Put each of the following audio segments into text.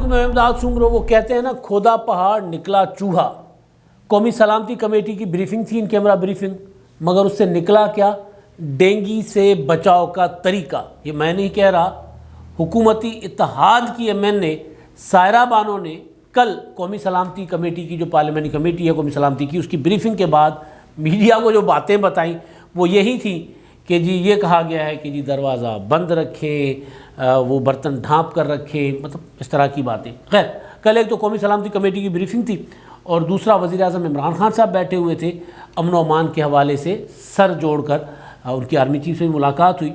حامد محمداد سومرو وہ کہتے ہیں نا کھودا پہاڑ نکلا چوہا. قومی سلامتی کمیٹی کی بریفنگ تھی، ان کیمرہ بریفنگ، مگر اس سے نکلا کیا؟ ڈینگی سے بچاؤ کا طریقہ. یہ میں نہیں کہہ رہا، حکومتی اتحاد کی ایم این اے سائرہ بانو نے کل قومی سلامتی کمیٹی کی جو پارلیمانی کمیٹی ہے قومی سلامتی کی، اس کی بریفنگ کے بعد میڈیا کو جو باتیں بتائیں وہ یہی تھیں کہ جی یہ کہا گیا ہے کہ جی دروازہ بند رکھیں، وہ برتن ڈھانپ کر رکھیں، مطلب اس طرح کی باتیں. خیر، کل ایک تو قومی سلامتی کمیٹی کی بریفنگ تھی، اور دوسرا وزیر اعظم عمران خان صاحب بیٹھے ہوئے تھے، امن و امان کے حوالے سے سر جوڑ کر ان کی آرمی چیف سے ملاقات ہوئی.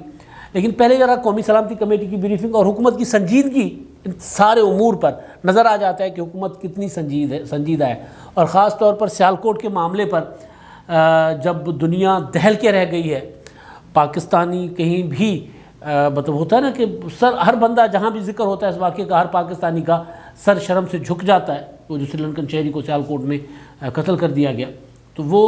لیکن پہلے ذرا قومی سلامتی کمیٹی کی بریفنگ اور حکومت کی سنجیدگی ان سارے امور پر نظر آ جاتا ہے کہ حکومت کتنی سنجیدہ ہے. اور خاص طور پر سیالکوٹ کے معاملے پر جب دنیا دہل کے رہ گئی ہے، پاکستانی کہیں بھی مطلب ہوتا ہے نا کہ سر ہر بندہ جہاں بھی ذکر ہوتا ہے اس واقعے کا، ہر پاکستانی کا سر شرم سے جھک جاتا ہے. وہ جو سری لنکن شہری کو سیالکوٹ میں قتل کر دیا گیا، تو وہ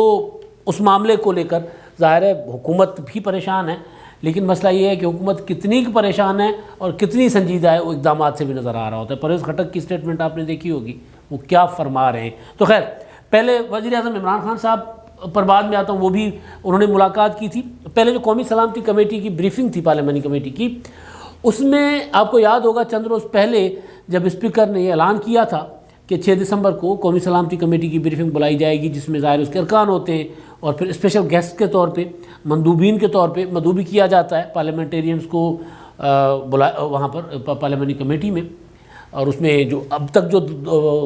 اس معاملے کو لے کر ظاہر ہے حکومت بھی پریشان ہے. لیکن مسئلہ یہ ہے کہ حکومت کتنی پریشان ہے اور کتنی سنجیدہ ہے وہ اقدامات سے بھی نظر آ رہا ہوتا ہے. پرویز خٹک کی سٹیٹمنٹ آپ نے دیکھی ہوگی، وہ کیا فرما رہے ہیں. تو خیر، پہلے وزیر اعظم عمران خان صاحب پر بعد میں آتا ہوں، وہ بھی انہوں نے ملاقات کی تھی. پہلے جو قومی سلامتی کمیٹی کی بریفنگ تھی پارلیمانی کمیٹی کی، اس میں آپ کو یاد ہوگا چند روز پہلے جب اسپیکر نے یہ اعلان کیا تھا کہ 6 دسمبر کو قومی سلامتی کمیٹی کی بریفنگ بلائی جائے گی، جس میں ظاہر اس کے ارکان ہوتے ہیں اور پھر اسپیشل گیسٹ کے طور پہ، مندوبین کے طور پہ مدعو بھی کیا جاتا ہے پارلیمنٹیرینز کو وہاں پر پارلیمانی کمیٹی میں. اور اس میں جو اب تک جو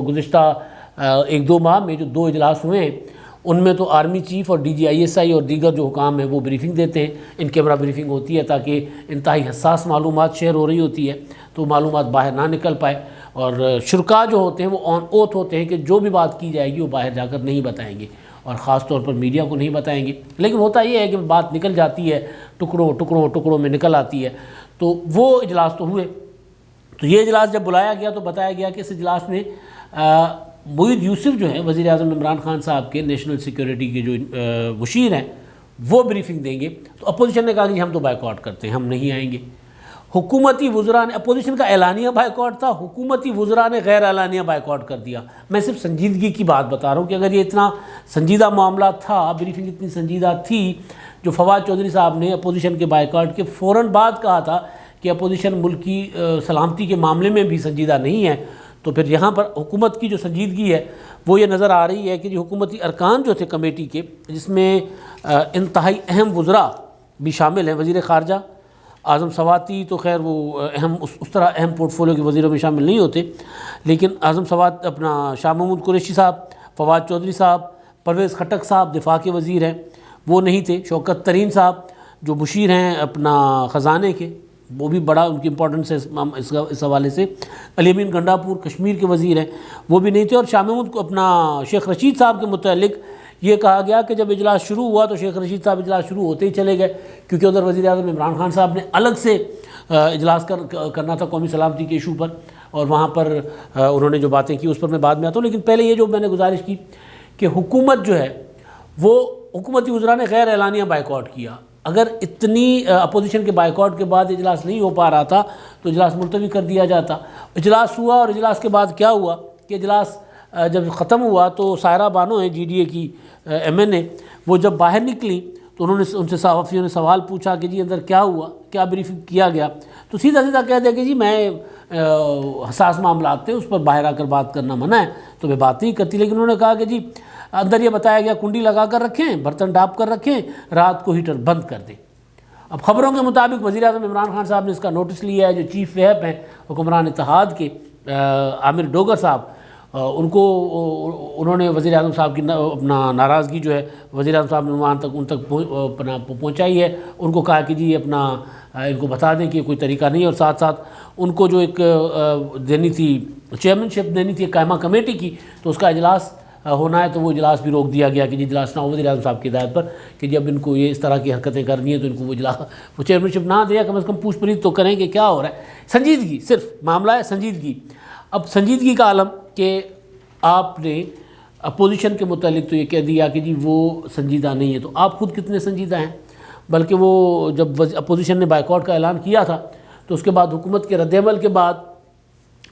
گزشتہ 1-2 ماہ میں جو 2 اجلاس ہوئے ہیں، ان میں تو آرمی چیف اور DGISI اور دیگر جو حکام ہیں وہ بریفنگ دیتے ہیں. ان کیمرہ بریفنگ ہوتی ہے تاکہ انتہائی حساس معلومات شیئر ہو رہی ہوتی ہے تو معلومات باہر نہ نکل پائے. اور شرکاء جو ہوتے ہیں وہ آن اوتھ ہوتے ہیں کہ جو بھی بات کی جائے گی وہ باہر جا کر نہیں بتائیں گے، اور خاص طور پر میڈیا کو نہیں بتائیں گے. لیکن ہوتا یہ ہے کہ بات نکل جاتی ہے، ٹکڑوں میں نکل آتی ہے. تو وہ اجلاس تو ہوئے. تو یہ اجلاس جب بلایا گیا تو بتایا گیا کہ اس اجلاس میں معید یوسف جو ہیں وزیر اعظم عمران خان صاحب کے نیشنل سیکیورٹی کے جو مشیر ہیں وہ بریفنگ دیں گے. تو اپوزیشن نے کہا کہ ہم تو بائیکاٹ کرتے ہیں، ہم نہیں آئیں گے. حکومتی وزراء نے، اپوزیشن کا اعلانیہ بائیکاٹ تھا، حکومتی وزراء نے غیر اعلانیہ بائیکاٹ کر دیا. میں صرف سنجیدگی کی بات بتا رہا ہوں کہ اگر یہ اتنا سنجیدہ معاملہ تھا، بریفنگ اتنی سنجیدہ تھی، جو فواد چودھری صاحب نے اپوزیشن کے بائیکاٹ کے فوراً بعد کہا تھا کہ اپوزیشن ملک کی سلامتی کے معاملے میں بھی سنجیدہ نہیں ہے، تو پھر یہاں پر حکومت کی جو سنجیدگی ہے وہ یہ نظر آ رہی ہے کہ جو حکومتی ارکان جو تھے کمیٹی کے، جس میں انتہائی اہم وزراء بھی شامل ہیں. وزیر خارجہ اعظم سواتی تو خیر وہ اہم اس طرح اہم پورٹ فولیو کے وزیروں میں شامل نہیں ہوتے، لیکن اعظم سوات اپنا شاہ محمود قریشی صاحب، فواد چودھری صاحب، پرویز خٹک صاحب دفاع کے وزیر ہیں وہ نہیں تھے. شوکت ترین صاحب جو مشیر ہیں اپنا خزانے کے، وہ بھی بڑا ان کی امپورٹنس ہے اس حوالے سے. علی امین گنڈاپور کشمیر کے وزیر ہیں وہ بھی نہیں تھے. اور شاہ محمود کو اپنا شیخ رشید صاحب کے متعلق یہ کہا گیا کہ جب اجلاس شروع ہوا تو شیخ رشید صاحب اجلاس شروع ہوتے ہی چلے گئے، کیونکہ ادھر وزیر اعظم عمران خان صاحب نے الگ سے اجلاس کرنا تھا قومی سلامتی کے ایشو پر، اور وہاں پر انہوں نے جو باتیں کی اس پر میں بعد میں آتا ہوں. لیکن پہلے یہ جو میں نے گزارش کی کہ حکومت جو ہے وہ حکومتی وزراء نے غیر اعلانیہ بائیکاٹ کیا. اگر اتنی اپوزیشن کے بائیکاٹ کے بعد اجلاس نہیں ہو پا رہا تھا تو اجلاس ملتوی کر دیا جاتا. اجلاس ہوا، اور اجلاس کے بعد کیا ہوا کہ اجلاس جب ختم ہوا تو سائرہ بانو ہیں GDA کی MNA، وہ جب باہر نکلی تو انہوں نے ان سے صحافیوں نے سوال پوچھا کہ جی اندر کیا ہوا، کیا بریفنگ کیا گیا، تو سیدھا کہہ دیا کہ جی میں حساس معاملات تھے اس پر باہر آ کر بات کرنا منع ہے تو میں بات نہیں کرتی. لیکن انہوں نے کہا کہ جی اندر یہ بتایا گیا کنڈی لگا کر رکھیں، برتن ڈھانپ کر رکھیں، رات کو ہیٹر بند کر دیں. اب خبروں کے مطابق وزیر اعظم عمران خان صاحب نے اس کا نوٹس لیا ہے. جو چیف ویپ ہیں حکمران اتحاد کے عامر ڈوگر صاحب، ان کو انہوں نے وزیر اعظم صاحب کی اپنا ناراضگی جو ہے وزیر اعظم صاحب نے وہاں تک ان تک پہنچائی ہے. ان کو کہا کہ جی اپنا ان کو بتا دیں کہ کوئی طریقہ نہیں، اور ساتھ ساتھ ان کو جو ایک دینی تھی چیئرمین شپ دینی تھی قائمہ کمیٹی کی، تو اس کا اجلاس ہونا ہے تو وہ اجلاس بھی روک دیا گیا کہ جی اجلاس نہ ہو وزیر اعظم صاحب کی ہدایت پر کہ جب ان کو یہ اس طرح کی حرکتیں کرنی ہیں تو ان کو وہ چیئرمین شپ نہ دیا، کم از کم پوچھ پرچھ تو کریں کہ کیا ہو رہا ہے. سنجیدگی، صرف معاملہ ہے سنجیدگی. اب سنجیدگی کا عالم کہ آپ نے اپوزیشن کے متعلق تو یہ کہہ دیا کہ جی وہ سنجیدہ نہیں ہے، تو آپ خود کتنے سنجیدہ ہیں؟ بلکہ وہ جب اپوزیشن نے بائیکاٹ کا اعلان کیا تھا تو اس کے بعد حکومت کے رد عمل کے بعد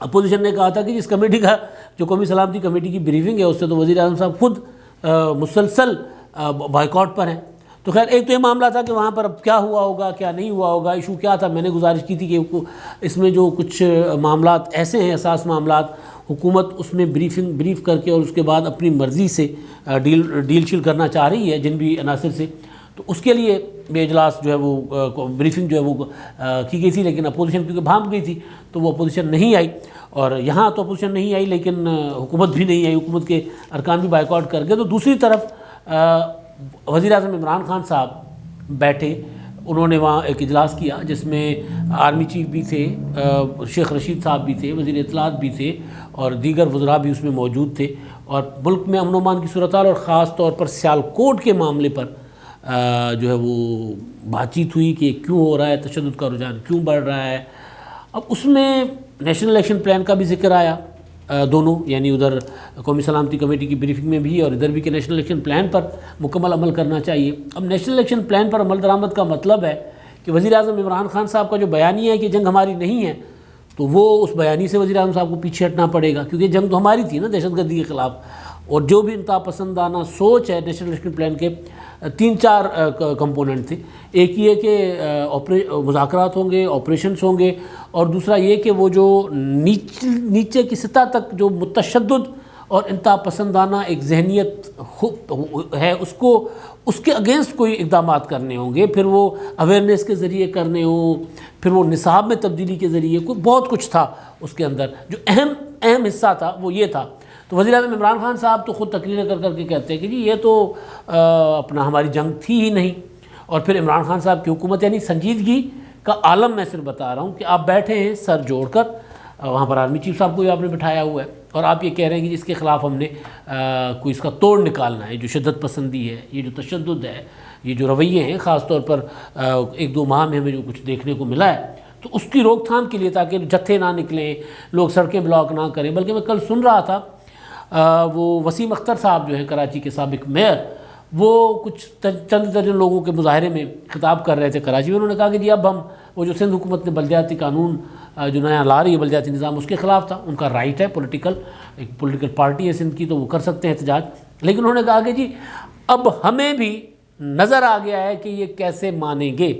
اپوزیشن نے کہا تھا کہ اس کمیٹی کا جو قومی سلامتی کمیٹی کی بریفنگ ہے اس سے تو وزیر اعظم صاحب خود مسلسل بائیکاٹ پر ہیں. تو خیر ایک تو یہ معاملہ تھا کہ وہاں پر اب کیا ہوا ہوگا کیا نہیں ہوا ہوگا. ایشو کیا تھا, میں نے گزارش کی تھی کہ اس میں جو کچھ معاملات ایسے ہیں حساس معاملات, حکومت اس میں بریف کر کے اور اس کے بعد اپنی مرضی سے ڈیل شیل کرنا چاہ رہی ہے جن بھی عناصر سے, تو اس کے لیے بے اجلاس جو ہے وہ بریفنگ جو ہے وہ کی گئی تھی. لیکن اپوزیشن کیونکہ بھانپ گئی تھی تو وہ اپوزیشن نہیں آئی, اور یہاں تو اپوزیشن نہیں آئی لیکن حکومت بھی نہیں آئی, حکومت کے ارکان بھی بائیکاٹ کر گئے. تو دوسری طرف وزیر اعظم عمران خان صاحب بیٹھے, انہوں نے وہاں ایک اجلاس کیا جس میں آرمی چیف بھی تھے, شیخ رشید صاحب بھی تھے, وزیر اطلاعات بھی تھے اور دیگر وزراء بھی اس میں موجود تھے, اور ملک میں امن و امان کی صورتحال اور خاص طور پر سیالکوٹ کے معاملے پر جو ہے وہ بات چیت ہوئی کہ کیوں ہو رہا ہے, تشدد کا رجحان کیوں بڑھ رہا ہے. اب اس میں نیشنل الیکشن پلان کا بھی ذکر آیا, دونوں یعنی ادھر قومی سلامتی کمیٹی کی بریفنگ میں بھی اور ادھر بھی کہ نیشنل الیکشن پلان پر مکمل عمل کرنا چاہیے. اب نیشنل الیکشن پلان پر عمل درآمد کا مطلب ہے کہ وزیر اعظم عمران خان صاحب کا جو بیانیہ ہے کہ جنگ ہماری نہیں ہے, تو وہ اس بیانی سے وزیر اعظم صاحب کو پیچھے ہٹنا پڑے گا, کیونکہ جنگ تو ہماری تھی نا دہشت گردی کے خلاف. اور جو بھی انتہا پسندانہ سوچ ہے نیشنل الیکشن پلان کے 3-4 کمپوننٹ تھے. ایک یہ کہ مذاکرات ہوں گے, آپریشنس ہوں گے, اور دوسرا یہ کہ وہ جو نیچے کی سطح تک جو متشدد اور انتہا پسندانہ ایک ذہنیت ہے اس کے اگینسٹ کوئی اقدامات کرنے ہوں گے. پھر وہ اویئرنیس کے ذریعے کرنے ہوں, پھر وہ نصاب میں تبدیلی کے ذریعے, بہت کچھ تھا اس کے اندر. جو اہم حصہ تھا وہ یہ تھا. تو وزیر اعظم عمران خان صاحب تو خود تقریر کر کے کہتے ہیں کہ جی یہ تو اپنا ہماری جنگ تھی ہی نہیں. اور پھر عمران خان صاحب کی حکومت یعنی سنجیدگی کا عالم میں صرف بتا رہا ہوں کہ آپ بیٹھے ہیں سر جوڑ کر, وہاں پر آرمی چیف صاحب کو بھی آپ نے بٹھایا ہوا ہے, اور آپ یہ کہہ رہے ہیں کہ اس کے خلاف ہم نے کوئی اس کا توڑ نکالنا ہے. جو شدت پسندی ہے, یہ جو تشدد ہے, یہ جو رویے ہیں, خاص طور پر 1-2 ماہ میں ہمیں جو کچھ دیکھنے کو ملا ہے, تو اس کی روک تھام کے لیے تاکہ جتھے نہ نکلیں, لوگ سڑکیں بلاک نہ کریں. بلکہ میں کل سن رہا تھا وہ وسیم اختر صاحب جو ہیں کراچی کے سابق میئر, وہ کچھ چند درجن لوگوں کے مظاہرے میں خطاب کر رہے تھے کراچی میں. انہوں نے کہا کہ جی اب ہم وہ جو سندھ حکومت نے بلدیاتی قانون جو نیا لا رہی ہے بلدیاتی نظام, اس کے خلاف تھا. ان کا رائٹ ہے, ایک پولیٹیکل پارٹی ہے سندھ کی, تو وہ کر سکتے ہیں احتجاج. لیکن انہوں نے کہا کہ جی اب ہمیں بھی نظر آ گیا ہے کہ یہ کیسے مانیں گے.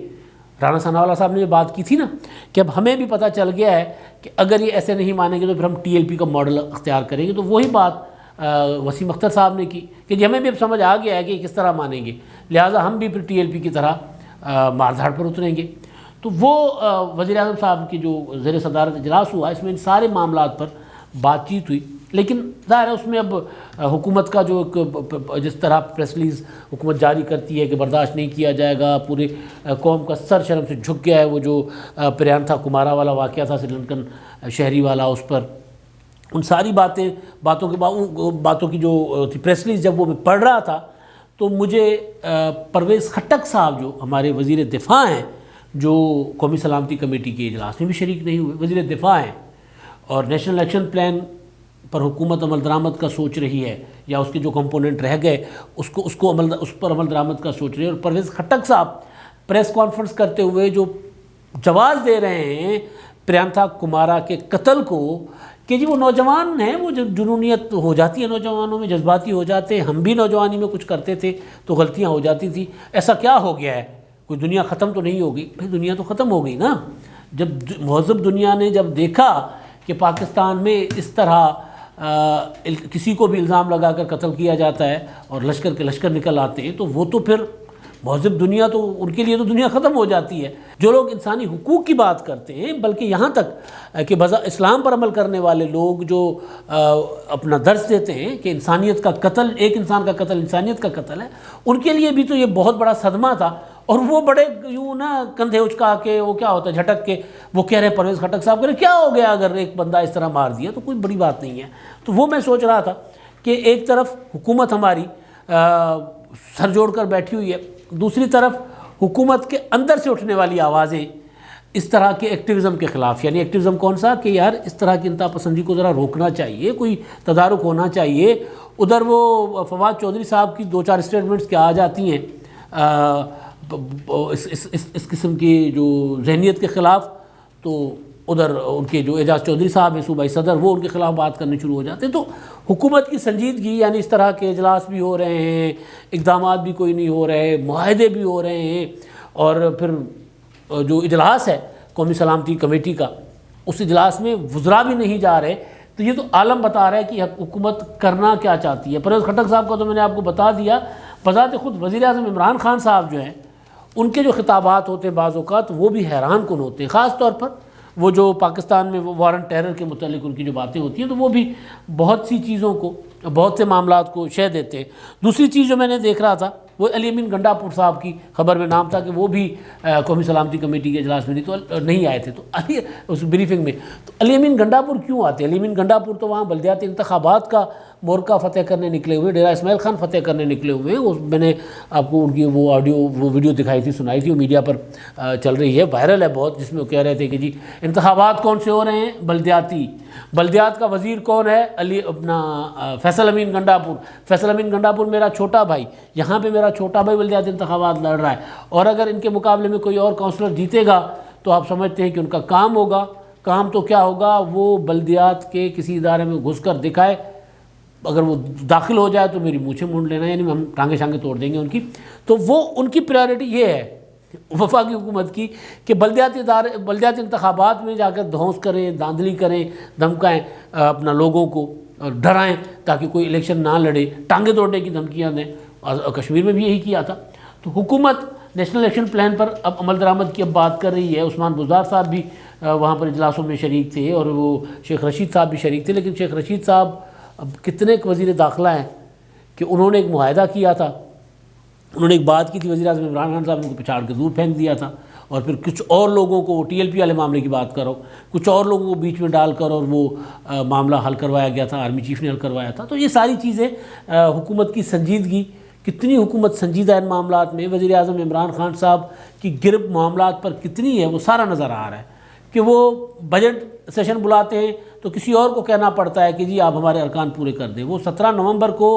رانا ثناءاللہ صاحب نے یہ بات کی تھی نا کہ اب ہمیں بھی پتہ چل گیا ہے کہ اگر یہ ایسے نہیں مانیں گے تو پھر ہم TLP کا ماڈل اختیار کریں گے. تو وہی بات وسیم اختر صاحب نے کی کہ جی ہمیں بھی اب سمجھ آ گیا ہے کہ کس طرح مانیں گے, لہٰذا ہم بھی پھر TLP کی طرح ماردھاڑ پر اتریں گے. تو وہ وزیر اعظم صاحب کی جو زیر صدارت اجلاس ہوا, اس میں ان سارے معاملات پر بات چیت ہوئی. لیکن ظاہر ہے اس میں اب حکومت کا جو جس طرح پریس ریلیز حکومت جاری کرتی ہے کہ برداشت نہیں کیا جائے گا, پورے قوم کا سر شرم سے جھک گیا ہے. وہ جو پریانتھا کمارا والا واقعہ تھا سری لنکن شہری والا, اس پر ان ساری باتوں کی جو تھی پریس ریلیز جب وہ میں پڑھ رہا تھا تو مجھے پرویز خٹک صاحب جو ہمارے وزیر دفاع ہیں, جو قومی سلامتی کمیٹی کے اجلاس میں بھی شریک نہیں ہوئے, وزیر دفاع ہیں, اور نیشنل الیکشن پلان پر حکومت عمل درآمد کا سوچ رہی ہے یا اس کے جو کمپوننٹ رہ گئے اس پر عمل درآمد کا سوچ رہی ہے. اور پرویز خٹک صاحب پریس کانفرنس کرتے ہوئے جو جواز دے رہے ہیں پریانتھا کمارا کے قتل کو کہ جی وہ نوجوان ہیں, وہ جنونیت ہو جاتی ہے نوجوانوں میں, جذباتی ہو جاتے ہیں, ہم بھی نوجوانی میں کچھ کرتے تھے تو غلطیاں ہو جاتی تھیں, ایسا کیا ہو گیا ہے, کوئی دنیا ختم تو نہیں ہوگی. بھائی دنیا تو ختم ہو گئی نا. جب مہذب دنیا نے جب دیکھا کہ پاکستان میں اس طرح کسی کو بھی الزام لگا کر قتل کیا جاتا ہے اور لشکر کے لشکر نکل آتے ہیں, تو وہ تو پھر مہذب دنیا تو ان کے لیے تو دنیا ختم ہو جاتی ہے. جو لوگ انسانی حقوق کی بات کرتے ہیں, بلکہ یہاں تک کہ اسلام پر عمل کرنے والے لوگ جو اپنا درس دیتے ہیں کہ انسانیت کا قتل, ایک انسان کا قتل انسانیت کا قتل ہے, ان کے لیے بھی تو یہ بہت بڑا صدمہ تھا. اور وہ بڑے یوں نا کندھے اچکا کے, وہ کیا ہوتا ہے جھٹک کے, وہ کہہ رہے ہیں پرویز خٹک صاحب کہہ رہے کیا ہو گیا اگر ایک بندہ اس طرح مار دیا تو کوئی بڑی بات نہیں ہے. تو وہ میں سوچ رہا تھا کہ ایک طرف حکومت ہماری سر جوڑ کر بیٹھی ہوئی ہے, دوسری طرف حکومت کے اندر سے اٹھنے والی آوازیں اس طرح کے ایکٹیوزم کے خلاف. یعنی ایکٹیوزم کون سا کہ یار اس طرح کی انتہا پسندی کو ذرا روکنا چاہیے, کوئی تدارک ہونا چاہیے. ادھر وہ فواد چودھری صاحب کی 2-4 اسٹیٹمنٹس کیا آ جاتی ہیں اس قسم کی جو ذہنیت کے خلاف, تو ادھر ان کے جو اعجاز چودھری صاحب ہیں صوبائی صدر، وہ ان کے خلاف بات کرنے شروع ہو جاتے ہیں۔ تو حکومت کی سنجیدگی، یعنی اس طرح کے اجلاس بھی ہو رہے ہیں، اقدامات بھی کوئی نہیں ہو رہے، معاہدے بھی ہو رہے ہیں، اور پھر جو اجلاس ہے قومی سلامتی کمیٹی کا، اس اجلاس میں وزراء بھی نہیں جا رہے، تو یہ تو عالم بتا رہا ہے کہ حکومت کرنا کیا چاہتی ہے۔ پرویز خٹک صاحب کا تو میں نے آپ کو بتا دیا، بذات خود وزیر اعظم عمران خان صاحب جو ہیں، ان کے جو خطابات ہوتے ہیں بعض اوقات وہ بھی حیران کن ہوتے ہیں، خاص طور پر وہ جو پاکستان میں وار آن ٹیرر کے متعلق ان کی جو باتیں ہوتی ہیں، تو وہ بھی بہت سی چیزوں کو، بہت سے معاملات کو شہ دیتے ہیں۔ دوسری چیز جو میں نے دیکھ رہا تھا وہ علی امین گنڈا پور صاحب کی خبر میں نام تھا کہ وہ بھی قومی سلامتی کمیٹی کے اجلاس میں نہیں آئے تھے، تو اس بریفنگ میں تو علی امین گنڈا پور کیوں آتے ہیں؟ علی امین گنڈا پور تو وہاں بلدیاتی انتخابات کا مورکہ فتح کرنے نکلے ہوئے، ڈیرہ اسماعیل خان فتح کرنے نکلے ہوئے ہیں۔ میں نے آپ کو ان کی وہ آڈیو، وہ ویڈیو دکھائی تھی، سنائی تھی، وہ میڈیا پر چل رہی ہے، وائرل ہے بہت، جس میں وہ کہہ رہے تھے کہ جی انتخابات کون سے ہو رہے ہیں؟ بلدیاتی، بلدیات کا وزیر کون ہے؟ فیصل امین گنڈا پور۔ فیصل امین گنڈا پور میرا چھوٹا بھائی، یہاں پہ میرا چھوٹا بھائی بلدیاتی انتخابات لڑ رہا ہے، اور اگر ان کے مقابلے میں کوئی اور کونسلر جیتے گا تو آپ سمجھتے ہیں کہ ان کا کام ہوگا، کام تو کیا ہوگا، وہ بلدیات کے کسی ادارے میں گھس کر دکھائے، اگر وہ داخل ہو جائے تو میری مونچھیں مونڈ لینا، یعنی ہم ٹانگیں شانگیں توڑ دیں گے ان کی۔ تو وہ ان کی پریارٹی یہ ہے وفاقی حکومت کی کہ بلدیاتی انتخابات میں جا کر دھونس کریں، دھاندلی کریں، دھمکائیں اپنا لوگوں کو، ڈرائیں تاکہ کوئی الیکشن نہ لڑے، ٹانگیں توڑنے کی دھمکیاں دیں۔ کشمیر میں بھی یہی کیا تھا۔ تو حکومت نیشنل الیکشن پلان پر اب عمل درآمد کی اب بات کر رہی ہے۔ عثمان بزدار صاحب بھی وہاں پر اجلاسوں میں شریک تھے، اور وہ شیخ رشید صاحب بھی شریک تھے، لیکن شیخ رشید صاحب اب کتنے وزیر داخلہ ہیں کہ انہوں نے ایک معاہدہ کیا تھا، انہوں نے ایک بات کی تھی، وزیر اعظم عمران خان صاحب نے ان کو پچھاڑ کے دور پھینک دیا تھا، اور پھر کچھ اور لوگوں کو، ٹی ایل پی والے معاملے کی بات کرو، کچھ اور لوگوں کو بیچ میں ڈال کر اور وہ معاملہ حل کروایا گیا تھا، آرمی چیف نے حل کروایا تھا۔ تو یہ ساری چیزیں حکومت کی سنجیدگی، کتنی حکومت سنجیدہ ان معاملات میں، وزیر اعظم عمران خان صاحب کی گرفت معاملات پر کتنی ہے، وہ سارا نظر آ رہا ہے کہ وہ بجٹ سیشن بلاتے ہیں تو کسی اور کو کہنا پڑتا ہے کہ جی آپ ہمارے ارکان پورے کر دیں۔ وہ 17 نومبر کو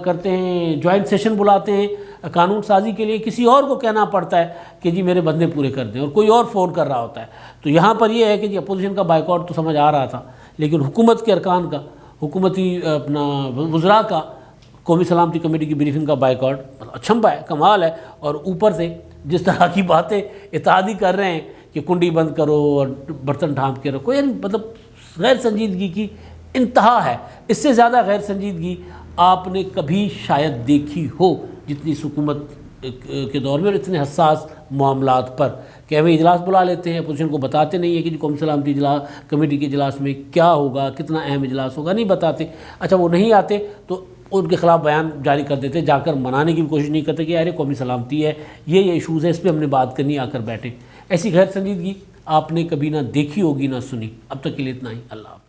کرتے ہیں جوائنٹ سیشن بلاتے ہیں قانون سازی کے لیے، کسی اور کو کہنا پڑتا ہے کہ جی میرے بندے پورے کر دیں، اور کوئی اور فون کر رہا ہوتا ہے۔ تو یہاں پر یہ ہے کہ جی اپوزیشن کا بائیکاٹ تو سمجھ آ رہا تھا، لیکن حکومت کے ارکان کا، حکومتی وزراء کا قومی سلامتی کمیٹی کی بریفنگ کا بائیکاٹ اچھمبا ہے، کمال ہے، اور اوپر سے جس طرح کی باتیں اتحادی کر رہے ہیں کہ کنڈی بند کرو اور برتن ڈھانپ کے رکھو، یعنی مطلب غیر سنجیدگی کی انتہا ہے۔ اس سے زیادہ غیر سنجیدگی آپ نے کبھی شاید دیکھی ہو جتنی اس حکومت کے دور میں، اور اتنے حساس معاملات پر کہ ہمیں اجلاس بلا لیتے ہیں، اپوزیشن کو بتاتے نہیں ہیں کہ قومی سلامتی کمیٹی کے اجلاس میں کیا ہوگا، کتنا اہم اجلاس ہوگا، نہیں بتاتے۔ اچھا وہ نہیں آتے تو ان کے خلاف بیان جاری کر دیتے، جا کر منانے کی بھی کوشش نہیں کرتے کہ یار قومی سلامتی ہے، یہ ایشوز ہے، اس پہ ہم نے بات کرنی، آ کر بیٹھے۔ ایسی غیر سنجیدگی آپ نے کبھی نہ دیکھی ہوگی نہ سنی۔ اب تک کے لیے اتنا ہی، اللہ حافظ۔